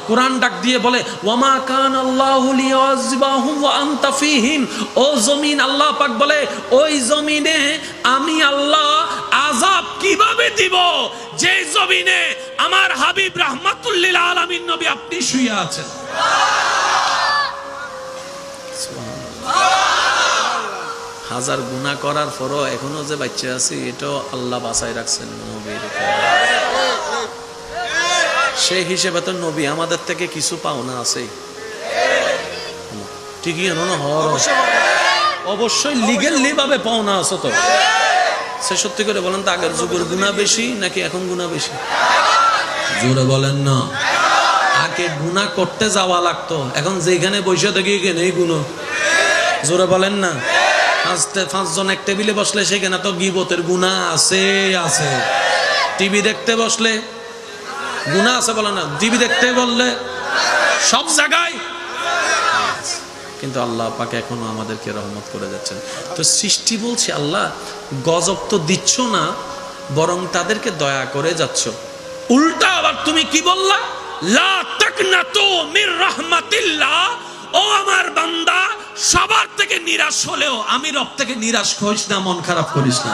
কোরআন ডাক দিয়ে বলে ওয়ামা কানাল্লাহু লিয়ুযিবাহুম ওয়া আনতা ফীহিম। ও জমিন, আল্লাহ পাক বলে ওই জমিনে আমি আল্লাহ আযাব কিভাবে দিব যে জমিনে আমার হাবিব রাহমাতুল লিল আলামিন নবী আপনি শুয়ে আছেন। হাজার গুনাহ করার পরও এখনো যে বাচ্চা আছি, এটা আল্লাহ বাঁচাই রাখছেন নবীর। সেই হিসেবে তো নবী আমাদের থেকে কিছু পাওনা আছে, ঠিকই না? অবশ্যই লিগ্যালি ভাবে পাওনা আছে। তো সে সত্যি করে বলেন তো, আগের যুগের গুনাহ বেশি নাকি এখন গুনাহ বেশি? জোরে বলেন না। আগে গুনাহ করতে যাওয়া লাগতো, এখন যেখানে বসে থাকি এখানেই গুনাহ। জোরে বলেন না। পাঁচজন এক টেবিলে বসলে সেখানে তো গীবতের গুনাহ আছে আছে। টিভি দেখতে বসলে গুনাহ আছে, বলে না? টিভি দেখতে বললে সব জায়গায়। কিন্তু আল্লাহ পাক এখনো আমাদেরকে রহমত করে যাচ্ছেন। তো সৃষ্টি বলছে আল্লাহ গজব তো দিচ্ছ না, বরং তাদেরকে দয়া করে যাচ্ছ। উল্টা আবার তুমি কি বললা? লা তাকনাতু মির রাহমাতিল্লাহ। ও আমার বান্দা, সবার থেকে নিরাশ হলেও আমি রব থেকে নিরাশ হইস না, মন খারাপ করিস না।